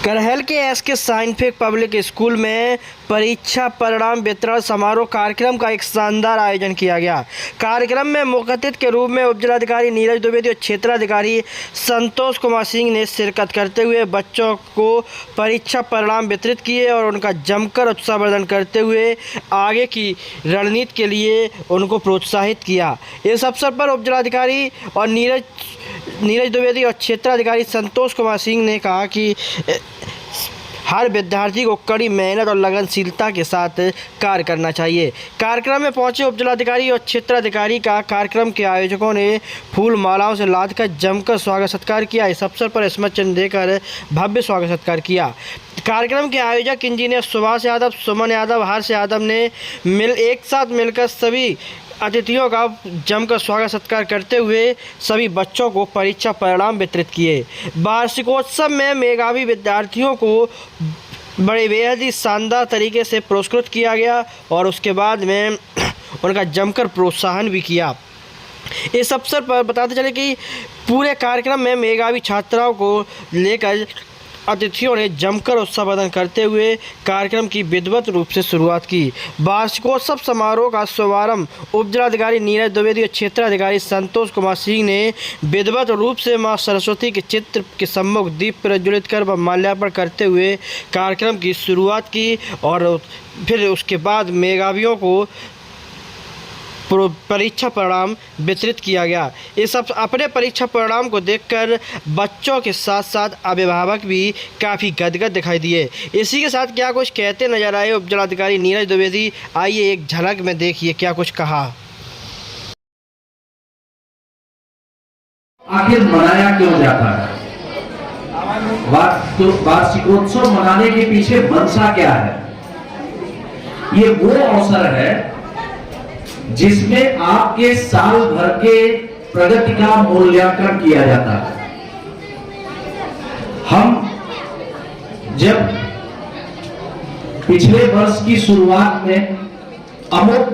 करहल के SK scientific public school में परीक्षा परिणाम वितरण समारोह कार्यक्रम का एक शानदार आयोजन किया गया। कार्यक्रम में मुख्य अतिथि के रूप में उपजिलाधिकारी नीरज द्विवेदी और क्षेत्राधिकारी संतोष कुमार सिंह ने शिरकत करते हुए बच्चों को परीक्षा परिणाम वितरित किए और उनका जमकर उत्साहवर्धन करते हुए आगे की रणनीति के लिए उनको प्रोत्साहित किया। इस अवसर पर उपजिलाधिकारी और नीरज द्विवेदी और क्षेत्राधिकारी संतोष कुमार सिंह ने कहा कि हर विद्यार्थी को कड़ी मेहनत और लगनशीलता के साथ कार्य करना चाहिए। कार्यक्रम में पहुंचे उपजिलाधिकारी और क्षेत्राधिकारी का कार्यक्रम के आयोजकों ने फूल मालाओं से लादकर जमकर स्वागत सत्कार किया। इस अवसर पर स्मृति चिन्ह देकर भव्य स्वागत सत्कार किया। कार्यक्रम के आयोजक इंजीनियर सुभाष यादव, सुमन यादव, हर्ष यादव ने एक साथ मिलकर सभी अतिथियों का जमकर स्वागत सत्कार करते हुए सभी बच्चों को परीक्षा परिणाम वितरित किए। वार्षिकोत्सव में मेधावी विद्यार्थियों को बड़े बेहद ही शानदार तरीके से पुरस्कृत किया गया और उसके बाद में उनका जमकर प्रोत्साहन भी किया। इस अवसर पर बताते चले कि पूरे कार्यक्रम में मेधावी छात्राओं को लेकर अतिथियों ने जमकर उत्साहवर्धन करते हुए कार्यक्रम की विधिवत रूप से शुरुआत की। वार्षिकोत्सव समारोह का शुभारंभ उपजिलाधिकारी नीरज द्विवेदी और क्षेत्राधिकारी संतोष कुमार सिंह ने विधिवत रूप से मां सरस्वती के चित्र के सम्मुख दीप प्रज्वलित कर व माल्यार्पण करते हुए कार्यक्रम की शुरुआत की और फिर उसके बाद मेधावियों को परीक्षा परिणाम वितरित किया गया। इस अपने परीक्षा परिणाम को देखकर बच्चों के साथ साथ अभिभावक भी काफ़ी गदगद दिखाई दिए। इसी के साथ क्या कुछ कहते नजर आए उपजिलाधिकारी नीरज द्विवेदी, आइए एक झलक में देखिए क्या कुछ कहा। आखिर मनाया क्यों जाता है? वार्षिकोत्सव मनाने के पीछे मंशा क्या है? ये वो अवसर है जिसमें आपके साल भर के प्रगति का मूल्यांकन किया जाता है। हम जब पिछले वर्ष की शुरुआत में अमुक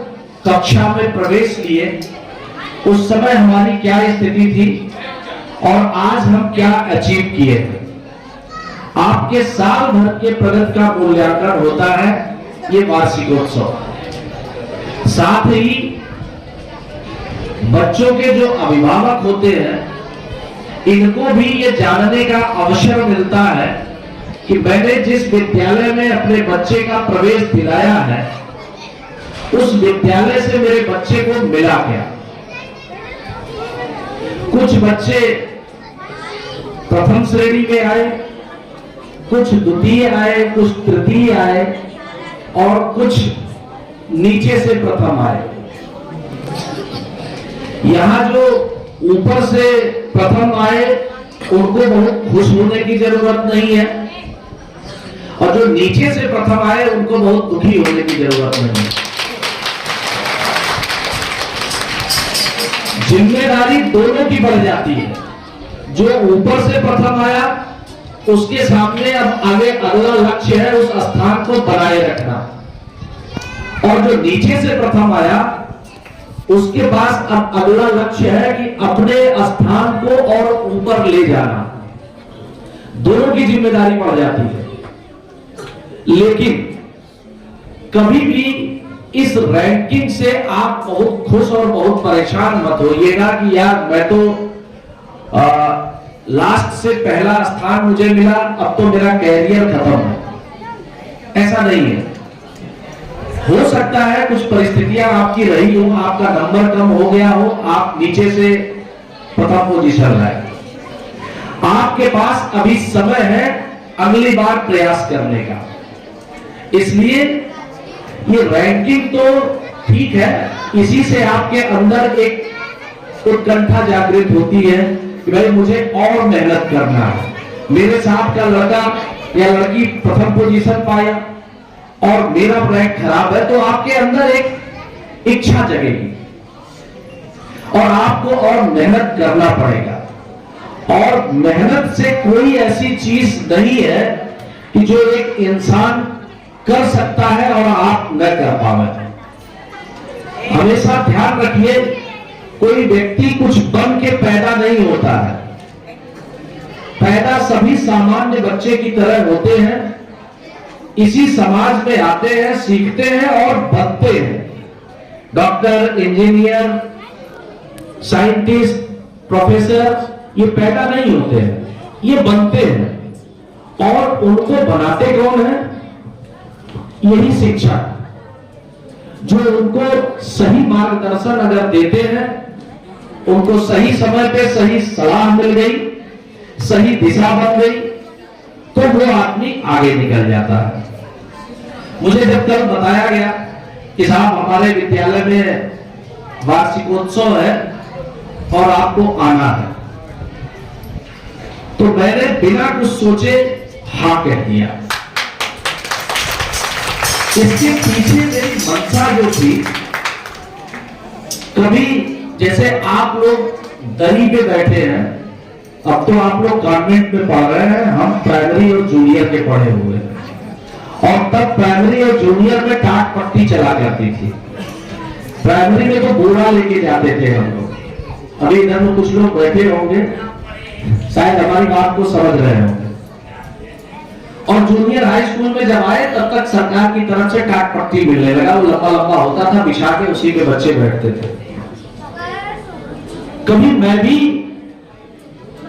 कक्षा में प्रवेश लिए, उस समय हमारी क्या स्थिति थी और आज हम क्या अचीव किए थे। आपके साल भर के प्रगति का मूल्यांकन होता है ये वार्षिकोत्सव। साथ ही बच्चों के जो अभिभावक होते हैं इनको भी ये जानने का अवसर मिलता है कि मैंने जिस विद्यालय में अपने बच्चे का प्रवेश दिलाया है उस विद्यालय से मेरे बच्चे को मिला क्या। कुछ बच्चे प्रथम श्रेणी में आए, कुछ द्वितीय आए, कुछ तृतीय आए और कुछ नीचे से प्रथम आए। यहां जो ऊपर से प्रथम आए उनको बहुत खुश होने की जरूरत नहीं है और जो नीचे से प्रथम आए उनको बहुत दुखी होने की जरूरत नहीं है। जिम्मेदारी दोनों की बढ़ जाती है। जो ऊपर से प्रथम आया उसके सामने अब आगे अगला लक्ष्य है उस स्थान को बनाए रखना, और जो नीचे से प्रथम आया उसके पास अब अगला लक्ष्य है कि अपने स्थान को और ऊपर ले जाना। दोनों की जिम्मेदारी बढ़ जाती है। लेकिन कभी भी इस रैंकिंग से आप बहुत खुश और बहुत परेशान मत होइएगा कि यार मैं तो लास्ट से पहला स्थान मुझे मिला, अब तो मेरा कैरियर खत्म है। ऐसा नहीं है। हो सकता है कुछ परिस्थितियां आपकी रही हो, आपका नंबर कम हो गया हो, आप नीचे से प्रथम पोजीशन लाए। आपके पास अभी समय है अगली बार प्रयास करने का। इसलिए ये रैंकिंग तो ठीक है, इसी से आपके अंदर एक उत्कंठा जागृत होती है कि भाई मुझे और मेहनत करना है। मेरे साथ का लड़का या लड़की प्रथम पोजीशन पाया और मेरा रैंक खराब है, तो आपके अंदर एक इच्छा जगेगी और आपको और मेहनत करना पड़ेगा। और मेहनत से कोई ऐसी चीज नहीं है कि जो एक इंसान कर सकता है और आप न कर पावे। हमेशा ध्यान रखिए, कोई व्यक्ति कुछ बन के पैदा नहीं होता है। पैदा सभी सामान्य बच्चे की तरह होते हैं, इसी समाज में आते हैं, सीखते हैं और बनते हैं। डॉक्टर, इंजीनियर, साइंटिस्ट, प्रोफेसर ये पैदा नहीं होते हैं, ये बनते हैं। और उनको बनाते कौन है? यही शिक्षा, जो उनको सही मार्गदर्शन अगर देते हैं, उनको सही समय पे सही सलाह मिल गई, सही दिशा बन गई, तो वो आदमी आगे निकल जाता है। मुझे जब कल बताया गया कि साहब हमारे विद्यालय में वार्षिकोत्सव है और आपको आना है, तो मैंने बिना कुछ सोचे हाँ कह दिया। इसके पीछे मेरी मंशा जो थी, कभी जैसे आप लोग दरी पे बैठे हैं, अब तो आप लोग कॉन्वेंट में पढ़ रहे हैं, हम प्राइमरी और जूनियर के पढ़े हुए हैं, और तब प्राइमरी और जूनियर में टाट पट्टी चला करती थी। प्राइमरी में तो बोरा लेके जाते थे हम लोग। अभी इधर में कुछ लोग बैठे होंगे, शायद हमारी बात को समझ रहे होंगे। और जूनियर हाई स्कूल में जब आए, तब तक सरकार की तरफ से टाट पट्टी मिलने लगा। वो लंबा लंबा होता था, बिछा के उसी पे बच्चे बैठते थे। कभी मैं भी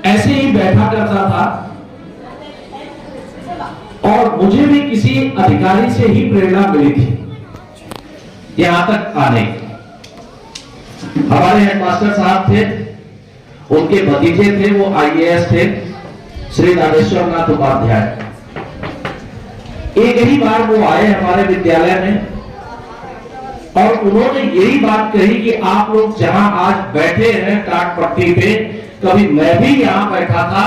ऐसे ही बैठा करता था, और मुझे भी किसी अधिकारी से ही प्रेरणा मिली थी यहां तक आने की। हमारे हेडमास्टर साहब थे, उनके भतीजे थे, वो IAS थे, श्री नागेश्वर नाथ उपाध्याय। एक ही बार वो आए हमारे विद्यालय में, और उन्होंने यही बात कही कि आप लोग जहां आज बैठे हैं टाट पट्टी पे, कभी मैं भी यहां बैठा था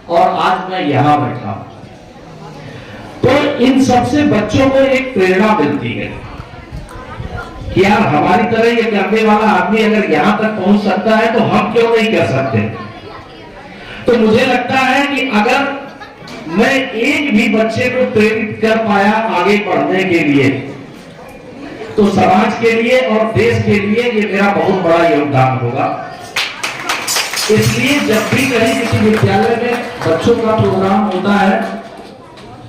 और आज मैं यहां बैठा हूं। तो इन सबसे बच्चों को एक प्रेरणा मिलती है कि यार हमारी तरह ये करने वाला आदमी अगर यहां तक पहुंच सकता है, तो हम क्यों नहीं कर सकते। तो मुझे लगता है कि अगर मैं एक भी बच्चे को प्रेरित कर पाया आगे बढ़ने के लिए, तो समाज के लिए और देश के लिए ये मेरा बहुत बड़ा योगदान होगा। इसलिए जब भी कहीं किसी विद्यालय में बच्चों का प्रोग्राम होता है,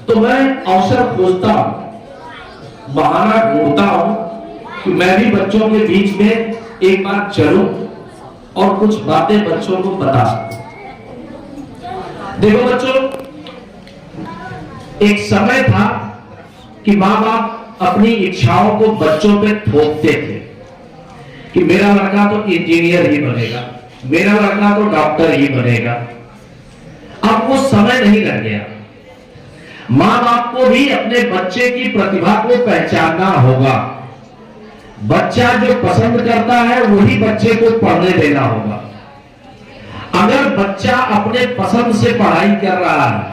तो मैं अवसर खोजता हूं, बहाना ढूंढता हूं कि मैं भी बच्चों के बीच में एक बार चलूं और कुछ बातें बच्चों को बता सकूं। देखो बच्चों, एक समय था कि माँ बाप अपनी इच्छाओं को बच्चों पे थोपते थे कि मेरा लड़का तो इंजीनियर ही बनेगा, मेरा लड़का तो डॉक्टर ही बनेगा। अब वो समय नहीं रह गया। माँ बाप को भी अपने बच्चे की प्रतिभा को पहचानना होगा। बच्चा जो पसंद करता है वही बच्चे को पढ़ने देना होगा। अगर बच्चा अपने पसंद से पढ़ाई कर रहा है,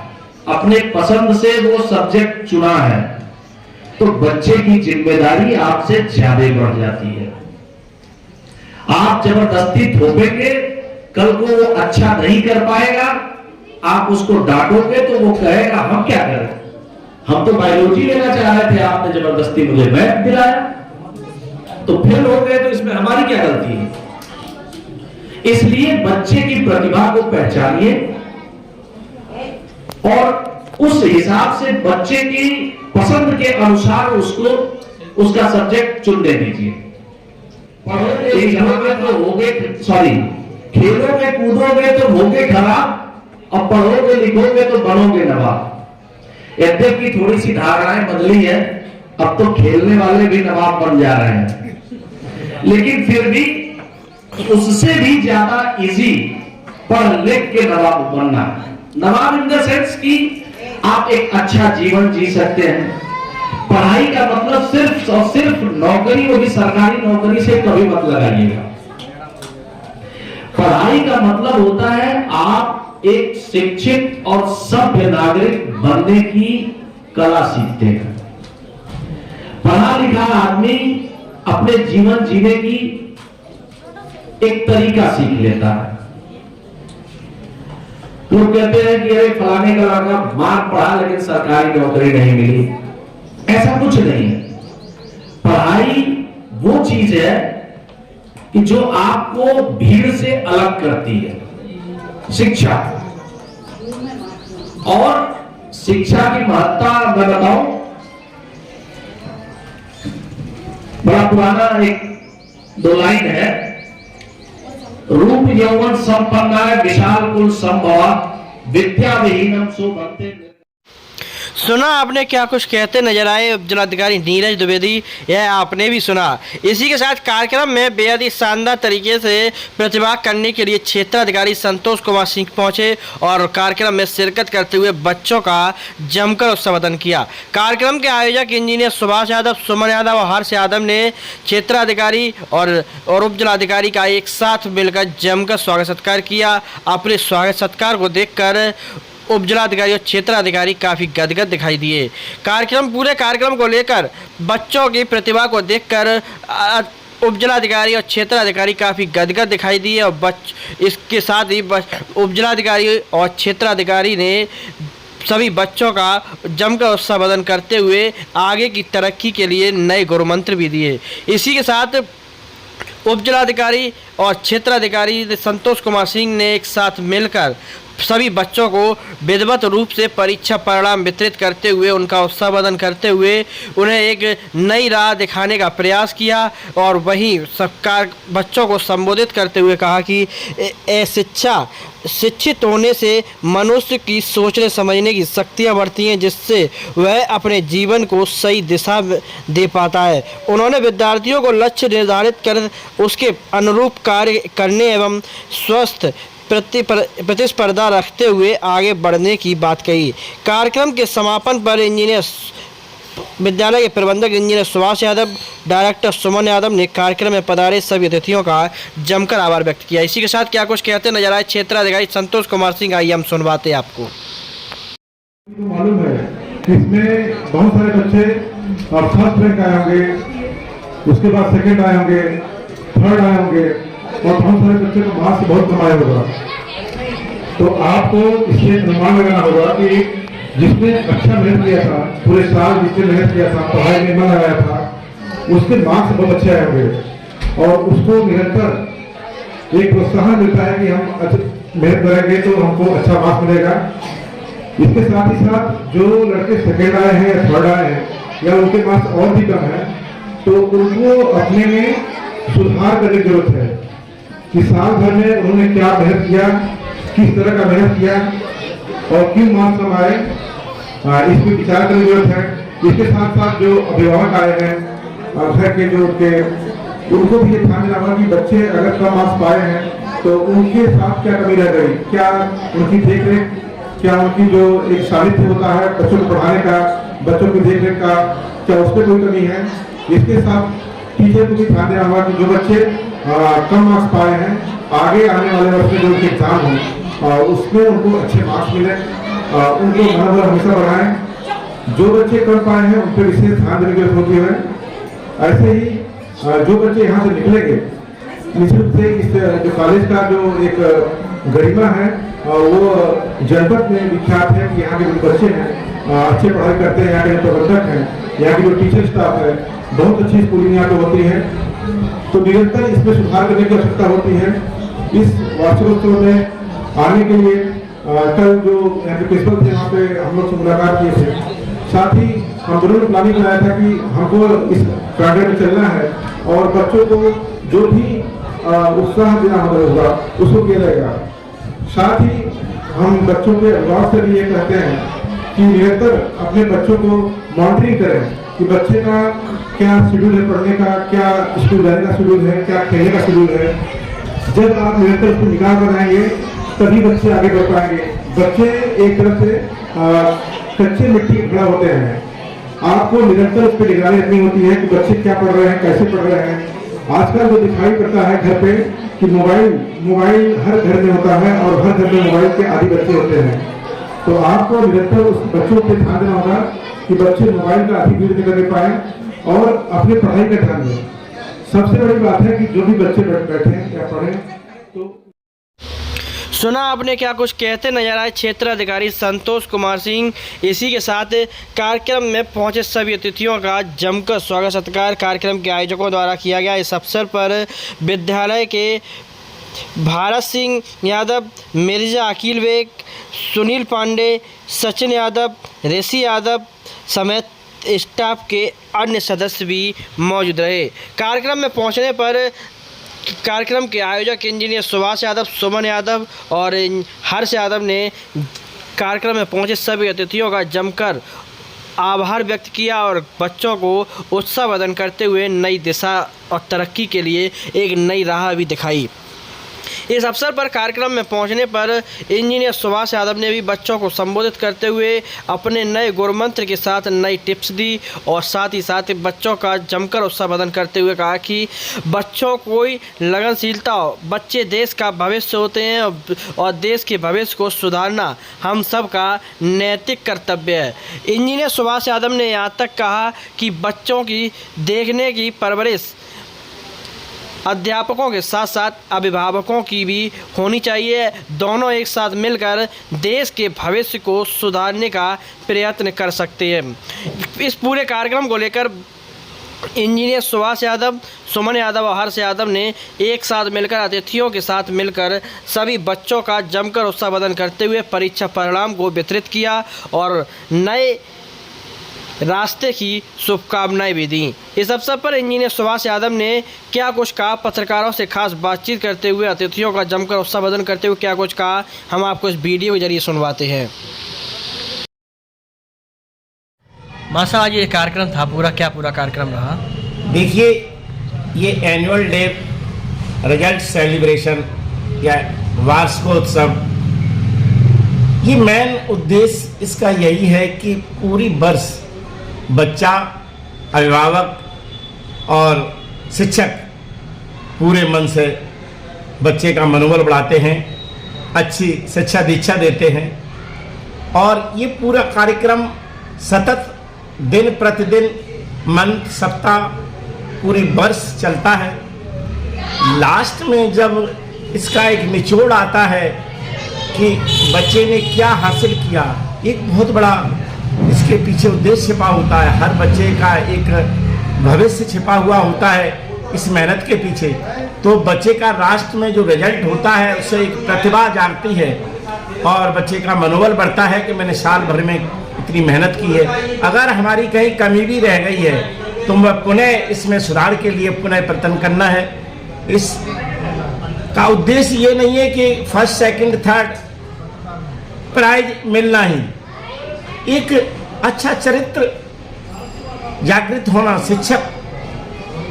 अपने पसंद से वो सब्जेक्ट चुना है, तो बच्चे की जिम्मेदारी आपसे ज्यादा बढ़ जाती है। आप जबरदस्ती थोपेंगे, कल को वो अच्छा नहीं कर पाएगा, आप उसको डांटोगे तो वो कहेगा हम क्या करें, हम तो बायोलॉजी लेना चाह रहे थे, आपने जबरदस्ती मुझे मैथ दिलाया, तो फेल हो गए, तो इसमें हमारी क्या गलती है। इसलिए बच्चे की प्रतिभा को पहचानिए और उस हिसाब से बच्चे की पसंद के अनुसार उसको उसका सब्जेक्ट चुनने दीजिए। पढ़ोगे तो होगे, सॉरी, खेलोगे कूदोगे तो होगे खराब, और पढ़ोगे लिखोगे तो बनोगे नवाब। यद्यपि थोड़ी सी धारणाएं बदली है, अब तो खेलने वाले भी नवाब बन जा रहे हैं, लेकिन फिर भी उससे भी ज्यादा इजी पढ़ लिख के नवाब बनना है। नवाब इन द सेंस कि आप एक अच्छा जीवन जी सकते हैं। पढ़ाई का मतलब सिर्फ और सिर्फ नौकरी, वो भी सरकारी नौकरी से कभी मत लगाइएगा। पढ़ाई का मतलब होता है आप एक शिक्षित और सभ्य नागरिक बनने की कला सीखते हैं। पढ़ा लिखा आदमी अपने जीवन जीने की एक तरीका सीख लेता है। लोग कहते हैं कि अरे फलाने का लड़का मार पढ़ा लेकिन सरकारी नौकरी नहीं मिली। ऐसा कुछ नहीं है। पढ़ाई वो चीज है कि जो आपको भीड़ से अलग करती है। शिक्षा और शिक्षा की महत्ता मैं बताऊं, बड़ा पुराना एक दो लाइन है, रूप यौवन संपन्ना विशाल कुल संभवा विद्या विहीनम सो बनते। सुना आपने क्या कुछ कहते नजर आए जिलाधिकारी नीरज द्विवेदी, यह आपने भी सुना। इसी के साथ कार्यक्रम में बेहद ही शानदार तरीके से प्रतिभा करने के लिए क्षेत्राधिकारी संतोष कुमार सिंह पहुंचे और कार्यक्रम में शिरकत करते हुए बच्चों का जमकर संबोधन किया। कार्यक्रम के आयोजक इंजीनियर सुभाष यादव, सुमन यादव और हर्ष यादव ने क्षेत्राधिकारी और उप जिलाधिकारी का एक साथ मिलकर जमकर स्वागत सत्कार किया। अपने स्वागत सत्कार को देखकर उप जिलाधिकारी और क्षेत्राधिकारी काफ़ी गदगद दिखाई दिए। पूरे कार्यक्रम को लेकर बच्चों की प्रतिभा को देखकर उप जिलाधिकारी और क्षेत्राधिकारी काफ़ी गदगद दिखाई दिए और इसके साथ ही उप जिलाधिकारी और क्षेत्राधिकारी ने सभी बच्चों का जमकर संबोधन करते हुए आगे की तरक्की के लिए नए गुरु मंत्र भी दिए। इसी के साथ उप जिलाधिकारी और क्षेत्राधिकारी संतोष कुमार सिंह ने एक साथ मिलकर सभी बच्चों को विधिवत रूप से परीक्षा परिणाम वितरित करते हुए उनका संबोधन करते हुए उन्हें एक नई राह दिखाने का प्रयास किया और वहीं सरकार बच्चों को संबोधित करते हुए कहा कि शिक्षित होने से मनुष्य की सोचने समझने की शक्तियाँ बढ़ती हैं, जिससे वह अपने जीवन को सही दिशा दे पाता है। उन्होंने विद्यार्थियों को लक्ष्य निर्धारित कर उसके अनुरूप कार्य करने एवं स्वस्थ प्रतिस्पर्धा रखते हुए आगे बढ़ने की बात कही। कार्यक्रम के समापन पर विद्यालय के प्रबंधक इंजीनियर सुभाष यादव, डायरेक्टर सुमन यादव ने कार्यक्रम में पधारे सभी अतिथियों का जमकर आभार व्यक्त किया। इसी के साथ क्या कुछ कहते नजर आए क्षेत्राधिकारी संतोष कुमार सिंह, आइए हम सुनवाते आपको। तो मालूम है कि इसमें बहुत सारे बच्चे फर्स्ट रैंक आए होंगे, उसके बाद सेकंड आए होंगे, थर्ड आए होंगे और बहुत सारे बच्चे को मार्क्स बहुत कमाया होगा। तो आपको इससे अनुमान लगाना होगा कि जिसने अच्छा मेहनत किया था, पूरे साल जिसने मेहनत किया था, पढ़ाई में मन लगाया था, उसके मार्क्स बहुत अच्छे आए होंगे और उसको निरंतर एक प्रोत्साहन मिलता है कि हम मेहनत करेंगे तो हमको अच्छा मार्क्स मिलेगा। इसके साथ ही साथ जो लड़के सेकेंड आए हैं या थर्ड आए हैं या उनके मार्क्स और भी कम है, तो उनको अपने में सुधार करने की जरूरत है कि साल भर में उन्होंने क्या मेहनत किया, किस तरह का मेहनत किया और क्यों मार्क्स कम आए, इस पर विचार करने की जरूरत है। इसके साथ साथ जो अभिभावक आए हैं घर के जो उनको भी ये ध्यान देना होगा कि बच्चे अगर कम मार्क्स पाए हैं तो उनके साथ क्या कमी रह गई, क्या उनकी देख रेख, क्या उनकी जो एक साहित्य होता है बच्चों को पढ़ाने का, बच्चों की देख रेख का, क्या उस पर कोई कमी है। इसके साथ टीचर को भी ध्यान देना होगा कि जो बच्चे कम मार्क्स पाए हैं, आगे आने वाले वर्ष में जो उनके एग्जाम हो उसमें उनको अच्छे मार्क्स मिले, उनको मनोबल हमेशा बढ़ाएं। जो बच्चे कम पाए हैं उन पर विशेष ध्यान देने की जरूरत होती है। ऐसे ही जो बच्चे यहाँ से निकलेंगे, निश्चित से इस जो कॉलेज का जो एक गरिमा है वो जनपद में विख्यात है कि यहाँ के जो बच्चे हैं अच्छे पढ़ाई करते हैं, यहाँ के जो प्रबंधक हैं, यहाँ के जो टीचर स्टाफ है, बहुत अच्छी स्कूलिंग यहाँ पे होती है। तो निरंतर इसमें सुधार करने की आवश्यकता होती है। इस वार्षिकोत्सव में आने के लिए कल जो प्रिंसिपल थे वहाँ पे हम लोग से मुलाकात किए थे, साथ ही हम दोनों ने प्लानिंग बनाया था कि हमको इस कार्य में चलना है और बच्चों को जो भी उत्साह देना होगा उसको किया जाएगा। साथ ही हम बच्चों के अभिभावक से भी ये कहते हैं कि निरंतर अपने बच्चों को मॉनिटरिंग करें कि बच्चे का क्या शेड्यूल है पढ़ने का, क्या स्कूल जाने का शेड्यूल है, क्या खेलने का शेड्यूल है। जब आप निरंतर उसको निगाह बनाएंगे तभी बच्चे आगे बढ़ पाएंगे। बच्चे एक तरह से कच्चे मिट्टी के खड़ा होते हैं, आपको निरंतर उस पर निगरानी रखनी होती है कि बच्चे क्या पढ़ रहे हैं, कैसे पढ़ रहे हैं। आजकल जो दिखाई पड़ता है घर पे कि मोबाइल हर घर में होता है और हर घर में मोबाइल के आदि बच्चे होते हैं। तो आपको निरंतर उस बच्चों पे ध्यान देना होगा कि बच्चे मोबाइल का अधिक यूज नहीं करने पाए और अपनी पढ़ाई का ध्यान दें। सबसे बड़ी बात है कि जो भी बच्चे बैठे या पढ़ें तो सुना आपने क्या कुछ कहते नजर आए क्षेत्राधिकारी संतोष कुमार सिंह। इसी के साथ कार्यक्रम में पहुंचे सभी अतिथियों का जमकर स्वागत सत्कार कार्यक्रम के आयोजकों द्वारा किया गया। इस अवसर पर विद्यालय के भारत सिंह यादव, मिर्जा अकील बेग, सुनील पांडे, सचिन यादव, ऋषि यादव समेत स्टाफ के अन्य सदस्य भी मौजूद रहे। कार्यक्रम में पहुंचने पर कार्यक्रम के आयोजक इंजीनियर सुभाष यादव, सुमन यादव और हर्ष यादव ने कार्यक्रम में पहुंचे सभी अतिथियों का जमकर आभार व्यक्त किया और बच्चों को उत्साहवर्धन करते हुए नई दिशा और तरक्की के लिए एक नई राह भी दिखाई। इस अवसर पर कार्यक्रम में पहुंचने पर इंजीनियर सुभाष यादव ने भी बच्चों को संबोधित करते हुए अपने नए गुरु मंत्र के साथ नई टिप्स दी और साथ ही बच्चों का जमकर उत्साहवर्धन करते हुए कहा कि बच्चों को लगनशीलता हो, बच्चे देश का भविष्य होते हैं और देश के भविष्य को सुधारना हम सब का नैतिक कर्तव्य है। इंजीनियर सुभाष यादव ने यहाँ तक कहा कि बच्चों की देखने की परवरिश अध्यापकों के साथ साथ अभिभावकों की भी होनी चाहिए। दोनों एक साथ मिलकर देश के भविष्य को सुधारने का प्रयत्न कर सकते हैं। इस पूरे कार्यक्रम को लेकर इंजीनियर सुभाष यादव, सुमन यादव और हर्ष यादव ने एक साथ मिलकर अतिथियों के साथ मिलकर सभी बच्चों का जमकर उत्साहवर्धन करते हुए परीक्षा परिणाम को वितरित किया और नए रास्ते की शुभकामनाएं भी दी। इस अवसर पर इंजीनियर सुभाष यादव ने क्या कुछ कहा, पत्रकारों से खास बातचीत करते हुए अतिथियों का जमकर उत्साहवर्धन करते हुए क्या कुछ कहा, हम आपको इस वीडियो के जरिए सुनवाते हैं। मासा आज ये कार्यक्रम था पूरा, क्या पूरा कार्यक्रम रहा? देखिए, ये एनुअल डे रिजल्ट सेलिब्रेशन या वार्षिकोत्सव, ये मेन उद्देश्य इसका यही है कि पूरी वर्ष बच्चा, अभिभावक और शिक्षक पूरे मन से बच्चे का मनोबल बढ़ाते हैं, अच्छी शिक्षा दीक्षा देते हैं और ये पूरा कार्यक्रम सतत दिन प्रतिदिन मंथ सप्ताह पूरे वर्ष चलता है। लास्ट में जब इसका एक निचोड़ आता है कि बच्चे ने क्या हासिल किया, एक बहुत बड़ा इसके पीछे उद्देश्य छिपा होता है। हर बच्चे का एक भविष्य छिपा हुआ होता है इस मेहनत के पीछे। तो बच्चे का राष्ट्र में जो रिजल्ट होता है उससे एक प्रतिभा जागती है और बच्चे का मनोबल बढ़ता है कि मैंने साल भर में इतनी मेहनत की है। अगर हमारी कहीं कमी भी रह गई है तो वह पुनः इसमें सुधार के लिए पुनः प्रयत्न करना है। इस का उद्देश्य ये नहीं है कि फर्स्ट सेकंड थर्ड प्राइज मिलना ही, एक अच्छा चरित्र जागृत होना, शिक्षक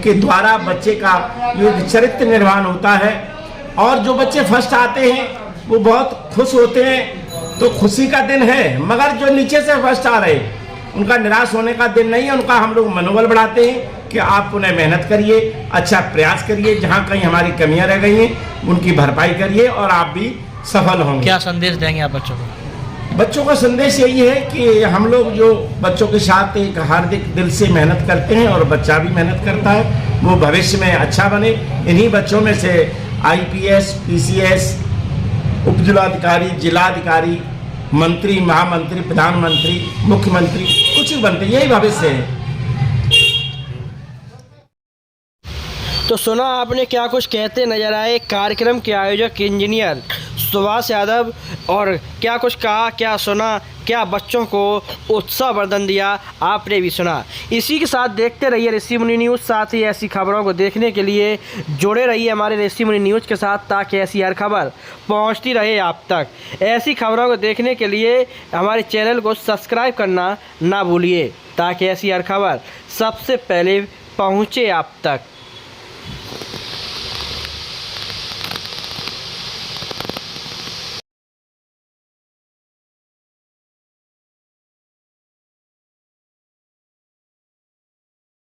के द्वारा बच्चे का ये चरित्र निर्माण होता है और जो बच्चे फर्स्ट आते हैं वो बहुत खुश होते हैं। तो खुशी का दिन है, मगर जो नीचे से फर्स्ट आ रहे उनका निराश होने का दिन नहीं है। उनका हम लोग मनोबल बढ़ाते हैं कि आप पुनः मेहनत करिए, अच्छा प्रयास करिए, जहाँ कहीं हमारी कमियां रह गई हैं उनकी भरपाई करिए और आप भी सफल होंगे। क्या संदेश देंगे आप बच्चों को? बच्चों का संदेश यही है कि हम लोग जो बच्चों के साथ एक हार्दिक दिल से मेहनत करते हैं और बच्चा भी मेहनत करता है, वो भविष्य में अच्छा बने। इन्हीं बच्चों में से IPS, PCS, उपजिलाधिकारी, जिलाधिकारी, मंत्री, महामंत्री, प्रधानमंत्री, मुख्यमंत्री कुछ ही बनते, यही भविष्य है। तो सुना आपने क्या कुछ कहते नजर आए कार्यक्रम के आयोजक इंजीनियर सुभाष यादव और क्या कुछ कहा, क्या सुना, क्या बच्चों को उत्साहवर्धन दिया, आपने भी सुना। इसी के साथ देखते रहिए ऋषि मुनि न्यूज़। साथ ही ऐसी खबरों को देखने के लिए जुड़े रहिए हमारे ऋषि मुनि न्यूज़ के साथ, ताकि ऐसी हर खबर पहुंचती रहे आप तक। ऐसी खबरों को देखने के लिए हमारे चैनल को सब्सक्राइब करना ना भूलिए, ताकि ऐसी हर खबर सबसे पहले पहुंचे आप तक।